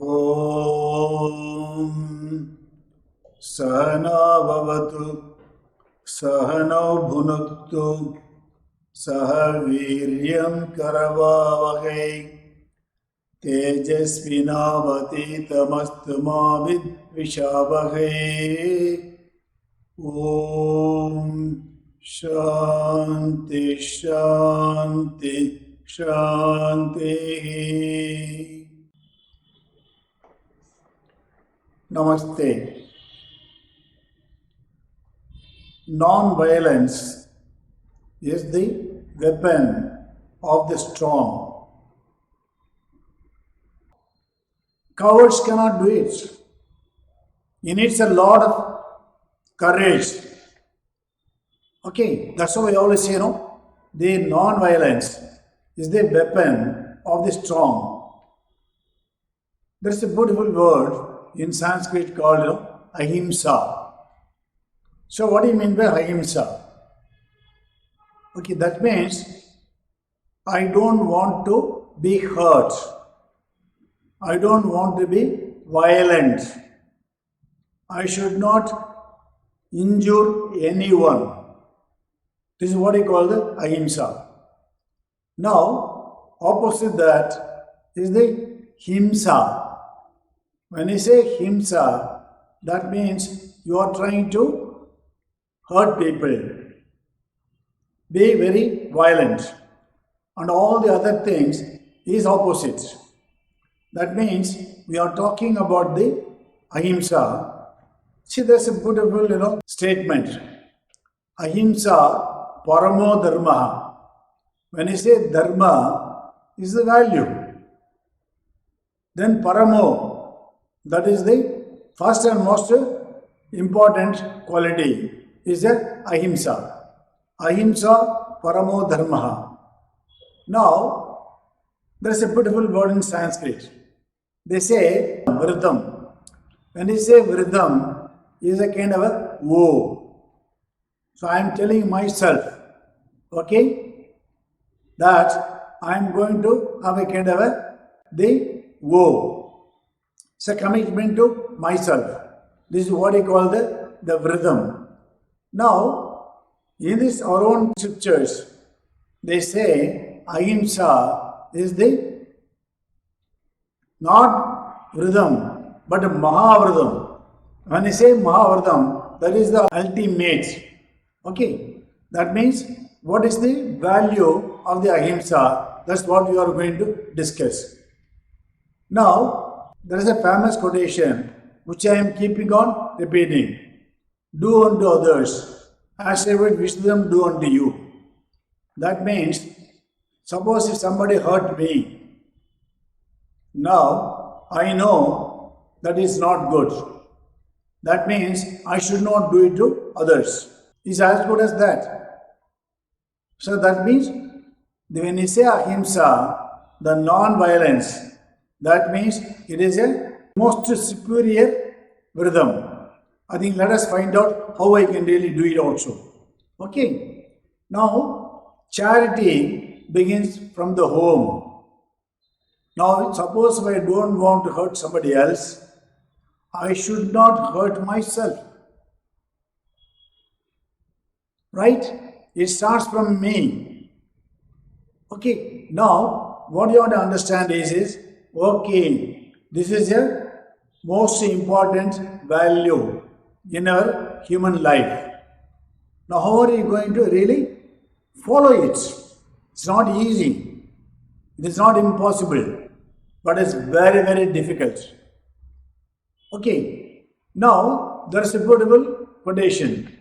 Om Sahana Bhavatu Sahano Bhunuktu Sahaviryam Karavavagai Tejasvinavaditamastu ma vidvishavagahi. Om Shanti Shanti Shanti. Namaste. Non-violence is the weapon of the strong. Cowards cannot do it. It needs a lot of courage. Okay, that's why I always say, the non-violence is the weapon of the strong. There's a beautiful word in Sanskrit called Ahimsa. So what do you mean by Ahimsa? Okay, that means I don't want to be hurt. I don't want to be violent. I should not injure anyone. This is what I call the Ahimsa. Now, opposite that is the Himsa. When you say Himsa, that means you are trying to hurt people, be very violent, and all the other things is opposite. That means we are talking about the Ahimsa. See, there's a beautiful, statement. Ahimsa paramo dharma. When you say dharma is the value, then paramo, that is the first and most important quality, is the Ahimsa. Ahimsa paramo dharma. Now, there is a beautiful word in Sanskrit. They say vridham. When you say vridham, is a kind of a woe. So I am telling myself, okay, that I am going to have a kind of the woe. It's a commitment to myself. This is what I call the vridham. Now, in this our own scriptures, they say Ahimsa is the not vridham, but mahavridham. When I say mahavridham, that is the ultimate. Okay, that means what is the value of the Ahimsa? That's what we are going to discuss. Now, there is a famous quotation which I am keeping on repeating. Do unto others as I would wish them do unto you. That means, suppose if somebody hurt me, now I know that is not good. That means I should not do it to others. It's as good as that. So that means when you say Ahimsa, the non-violence, that means it is a most superior vridham. I think let us find out how I can really do it also. Okay. Now, charity begins from the home. Now, suppose if I don't want to hurt somebody else, I should not hurt myself. Right? It starts from me. Okay. Now, what you want to understand is okay, this is a most important value in our human life. Now, how are you going to really follow it? It's not easy. It is not impossible, but it's very, very difficult. Okay. Now, there is a beautiful quotation.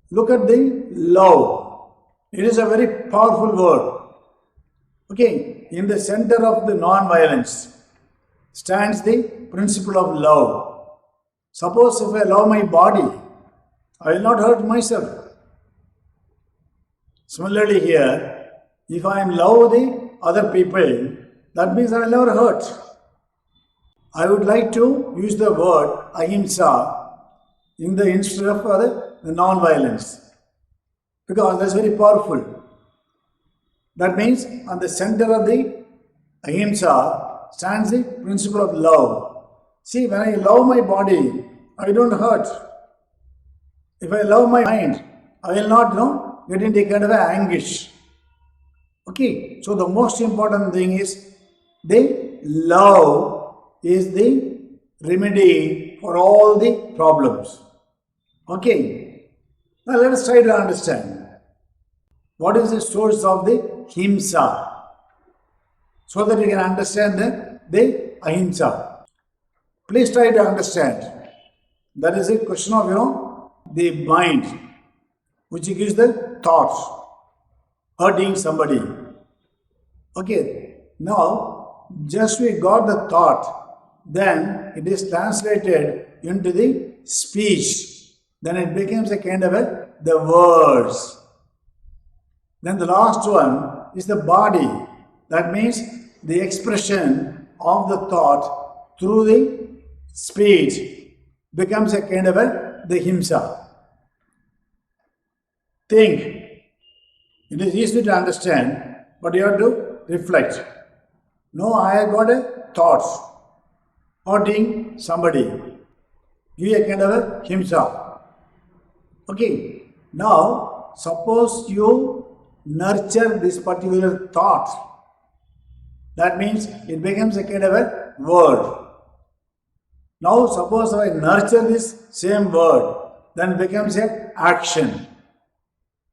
Look at the love. It is a very powerful word. Okay. In the center of the non-violence stands the principle of love. Suppose if I love my body, I will not hurt myself. Similarly here, if I am love the other people, that means I will never hurt. I would like to use the word Ahimsa in the instead of the non-violence, because that's very powerful. That means on the center of the Ahimsa stands the principle of love. See, when I love my body, I don't hurt. If I love my mind, I will not, get into a kind of anguish. Okay, so the most important thing is the love is the remedy for all the problems. Okay, now let us try to understand what is the source of the Himsa, so that you can understand the Ahimsa. Please try to understand. That is a question of, the mind, which gives the thoughts, hurting somebody. Okay, now just we got the thought, then it is translated into the speech. Then it becomes a kind of the words. Then the last one is the body. That means the expression of the thought through the speech becomes a kind of the Himsa. Think. It is easy to understand, but you have to reflect. No, I have got a thoughts hurting somebody. Give a kind of a Himsa. Okay. Now, suppose you nurture this particular thought. That means it becomes a kind of a word. Now, suppose I nurture this same word, then it becomes an action.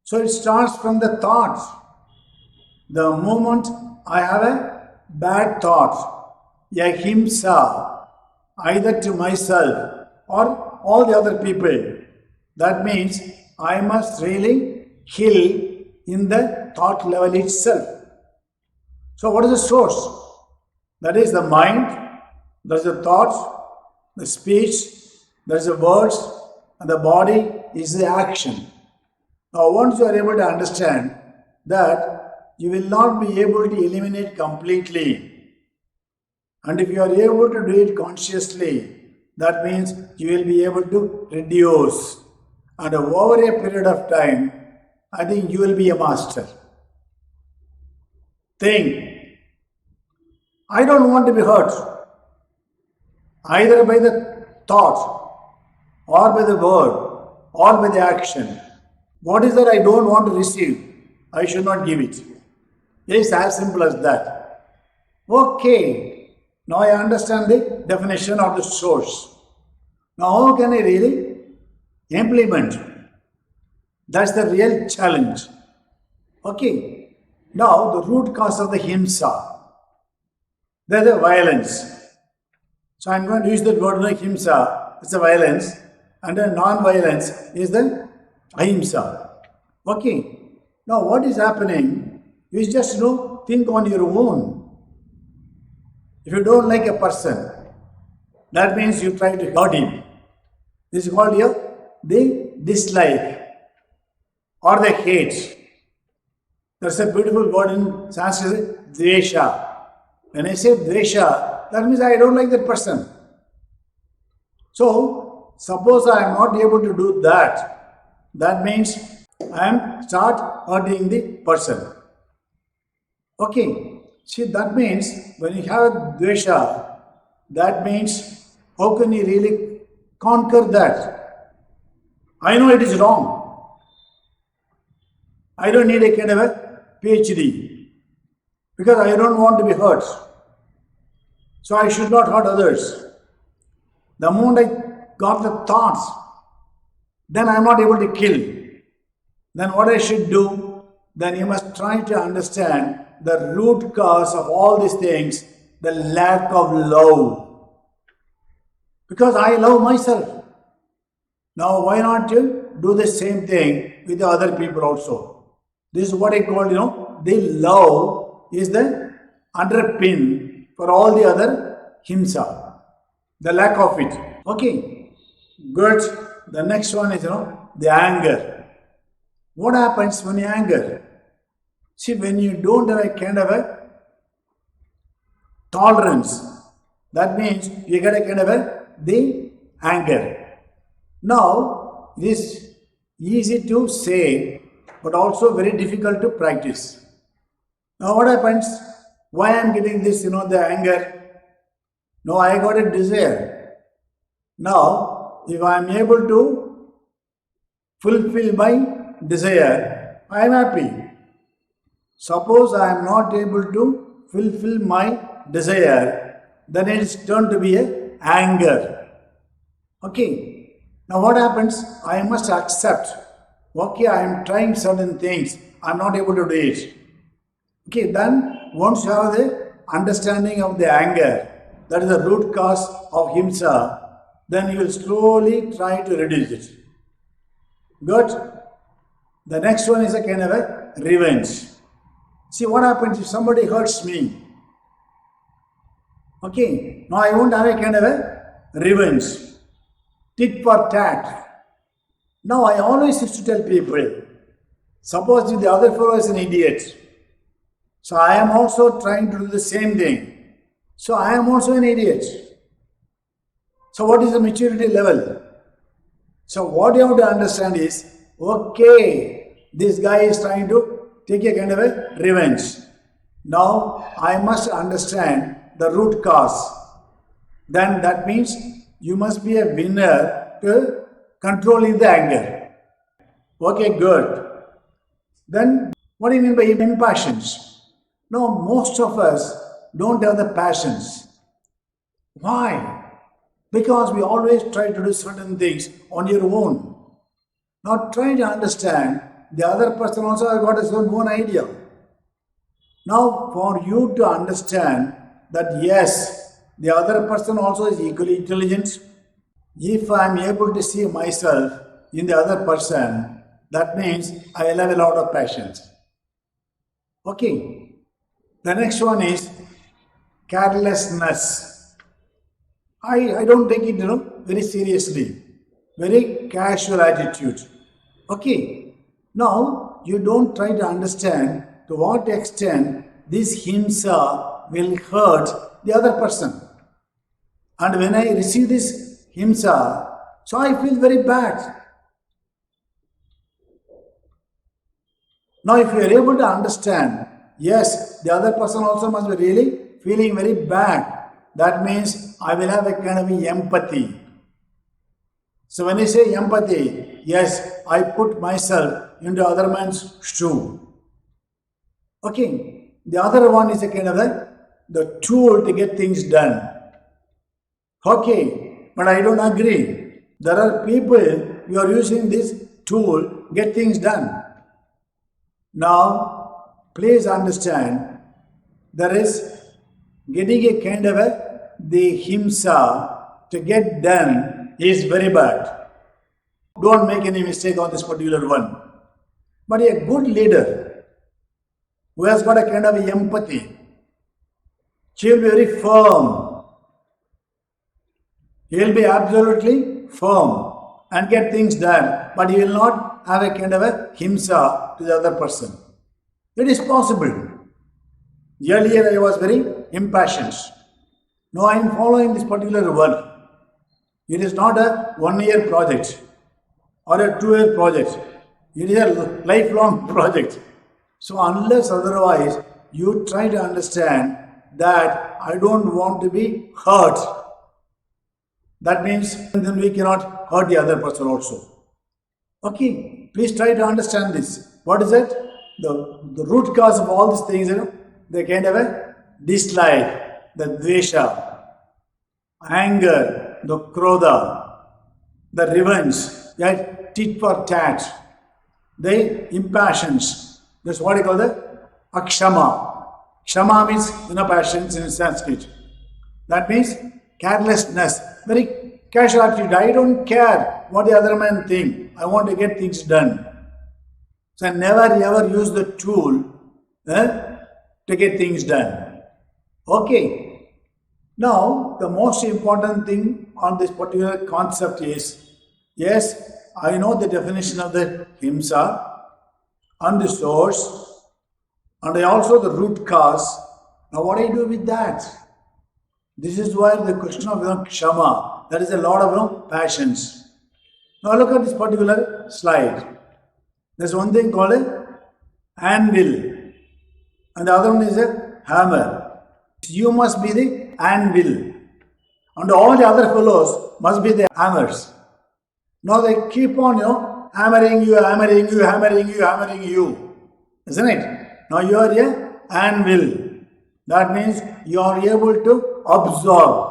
So it starts from the thoughts. The moment I have a bad thought, a Himsa, either to myself or all the other people, that means I must really kill in the thought level itself. So what is the source? That is the mind, that is the thoughts, the speech, that is the words, and the body is the action. Now once you are able to understand that, you will not be able to eliminate completely. And if you are able to do it consciously, that means you will be able to reduce. And over a period of time, I think you will be a master. Think. I don't want to be hurt, either by the thought, or by the word, or by the action. What is that I don't want to receive? I should not give it. It is as simple as that. Okay, now I understand the definition of the source. Now how can I really implement? That's the real challenge. Okay, now the root cause of the Himsa. There's the violence. So I'm going to use that word like Himsa. It's a violence. And the non-violence is the Ahimsa. Okay. Now what is happening is just think on your own. If you don't like a person, that means you try to hurt him. This is called the dislike or the hate. There's a beautiful word in Sanskrit, dvesha. When I say dvesha, that means I don't like that person. So, suppose I am not able to do that, that means I am start hurting the person. Okay, see, that means when you have dvesha, that means how can you really conquer that? I know it is wrong. I don't need a kind of a PhD because I don't want to be hurt. So I should not hurt others. The moment I got the thoughts, then I am not able to kill. Then what I should do? Then you must try to understand the root cause of all these things, the lack of love. Because I love myself. Now why not you do the same thing with the other people also? This is what I call, the love is the underpin for all the other Himsa. The lack of it. Okay, good. The next one is, the anger. What happens when you anger? See, when you don't have a kind of a tolerance, that means you get a kind of the anger. Now, it is easy to say, but also very difficult to practice. Now, what happens? Why I am getting this, the anger? Now I got a desire. Now, if I am able to fulfill my desire, I am happy. Suppose I am not able to fulfill my desire, then it is turned to be a anger. Okay. Now what happens? I must accept. Okay, I am trying certain things. I am not able to do it. Okay, then once you have the understanding of the anger, that is the root cause of Himsa, then you will slowly try to reduce it. Good? The next one is a kind of a revenge. See what happens if somebody hurts me. Okay, now I won't have a kind of a revenge. Tit for tat. Now I always used to tell people, suppose the other fellow is an idiot. So I am also trying to do the same thing. So I am also an idiot. So what is the maturity level? So what you have to understand is, okay, this guy is trying to take a kind of a revenge. Now I must understand the root cause. Then that means you must be a winner to controlling the anger. Okay, good. Then what do you mean by impassions? No, most of us don't have the passions. Why? Because we always try to do certain things on your own. Not trying to understand the other person also has got his own idea. Now, for you to understand that yes, the other person also is equally intelligent, if I am able to see myself in the other person, that means I will have a lot of passions. Okay. The next one is carelessness. I don't take it, very seriously. Very casual attitude. Okay. Now, you don't try to understand to what extent this Himsa will hurt the other person. And when I receive this Himsa, so I feel very bad. Now, if you are able to understand, yes, the other person also must be really feeling very bad. That means I will have a kind of empathy. So when I say empathy, yes, I put myself into other man's shoe. Okay, the other one is a kind of the tool to get things done. Okay, but I don't agree. There are people who are using this tool get things done. Now, please understand, there is getting a kind of the Himsa to get done is very bad. Don't make any mistake on this particular one. But a good leader who has got a kind of empathy, he will be very firm. He will be absolutely firm and get things done, but he will not have a kind of a Himsa to the other person. It is possible. Earlier I was very impassioned. Now I am following this particular one. It is not a 1-year project or a 2-year project. It is a lifelong project. So unless otherwise you try to understand that I don't want to be hurt. That means then we cannot hurt the other person also. Okay, please try to understand this. What is it? The root cause of all these things, the kind of a dislike, the dvesha, anger, the krodha, the revenge, right? Tit for tat, the impassions. That's what I call the akshama. Kshama means passions in Sanskrit. That means carelessness, very casual attitude. I don't care what the other man think. I want to get things done. So I never ever use the tool to get things done. Okay. Now, the most important thing on this particular concept is, yes, I know the definition of the Himsa and the source, and I also the root cause. Now, what do I do with that? This is why the question of Kshama, that is a lot of passions. Now, look at this particular slide. There's one thing called ANVIL, and the other one is a hammer. You must be the anvil. and all the other fellows must be the hammers. Now they keep on, hammering you, hammering you, hammering you, hammering you. Isn't it? Now you are a anvil. That means you are able to absorb.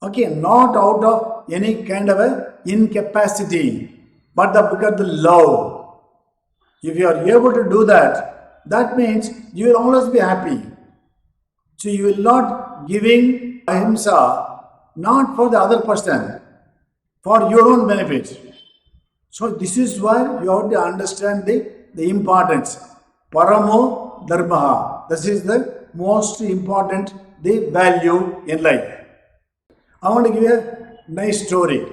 Okay, not out of any kind of a incapacity, but because the love. If you are able to do that, that means you will always be happy. So you will not giving ahimsa not for the other person, for your own benefit. So this is why you have to understand the importance. Paramo dharma. This is the most important, the value in life. I want to give you a nice story.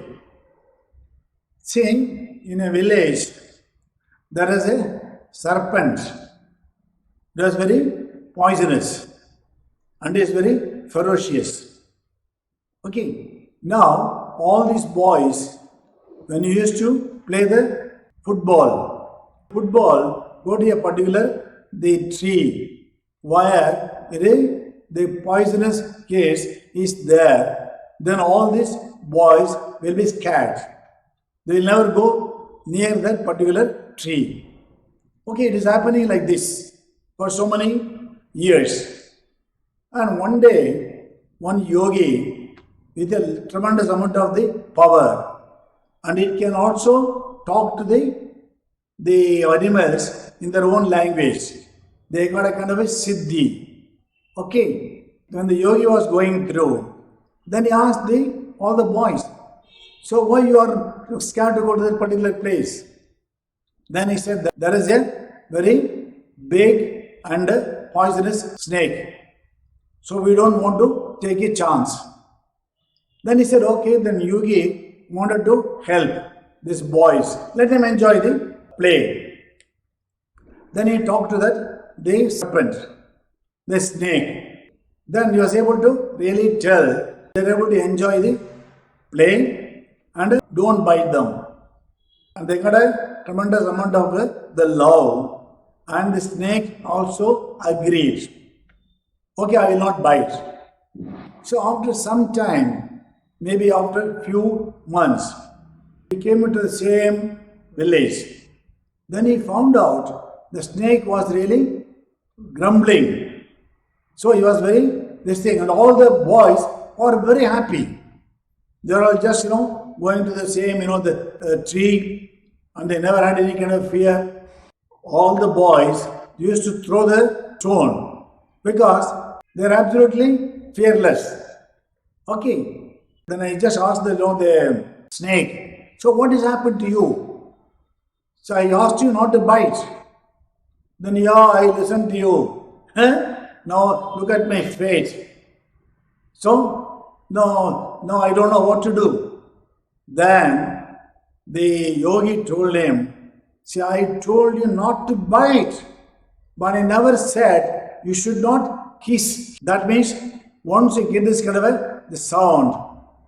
See, in a village, there is a serpent. It was very poisonous and is very ferocious. Okay, now all these boys, when you used to play the football go to a particular the tree where the poisonous case is there, then all these boys will be scared. They will never go near that particular tree. Okay, it is happening like this for so many years. And one day, one yogi with a tremendous amount of the power, and it can also talk to the animals in their own language. They got a kind of a siddhi. Okay, when the yogi was going through, then he asked all the boys, so why you are scared to go to that particular place? Then he said that there is a very big and poisonous snake. So we don't want to take a chance. Then he said, okay, then yogi wanted to help these boys. Let them enjoy the play. Then he talked to the serpent, the snake. Then he was able to really tell they are able to enjoy the play and don't bite them. And they got a tremendous amount of the love, and the snake also agreed. Okay, I will not bite. So after some time, maybe after few months, he came into the same village. Then he found out the snake was really grumbling. So he was this thing, and all the boys are very happy. They are all just, going to the same, the tree, and they never had any kind of fear. All the boys used to throw the stone because they are absolutely fearless. Okay. Then I just asked the snake, so what has happened to you? So I asked you not to bite. Then yeah, I listened to you. Now look at my face. So, no, I don't know what to do. Then the yogi told him, see, I told you not to bite, but I never said you should not hiss. That means once you get this kind of the sound,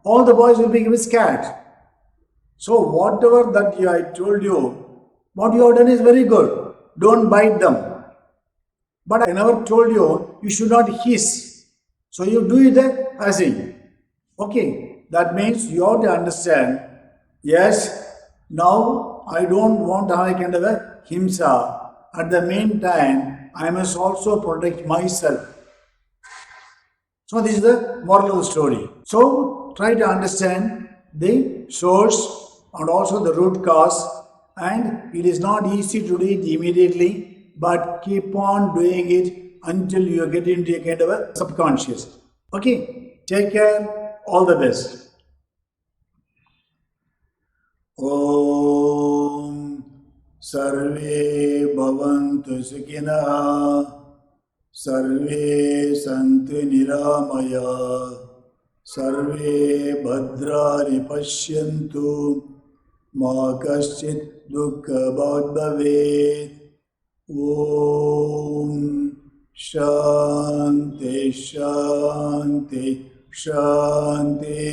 all the boys will be scared. So whatever that I told you, what you have done is very good. Don't bite them. But I never told you should not hiss. So you do it as in. Okay, that means you have to understand, yes, now I don't want to have a kind of a himsa. At the meantime, I must also protect myself. So this is the moral of the story. So try to understand the source and also the root cause, and it is not easy to do it immediately, but keep on doing it until you get into a kind of a subconscious. Okay, take care, all the best. Om Sarve Bhavantu Sukhinah Sarve Santu Niramaya Sarve Bhadrani Pashyantu Ma Kaschit Dukkha Bhavet Om Shanti Shanti Shanti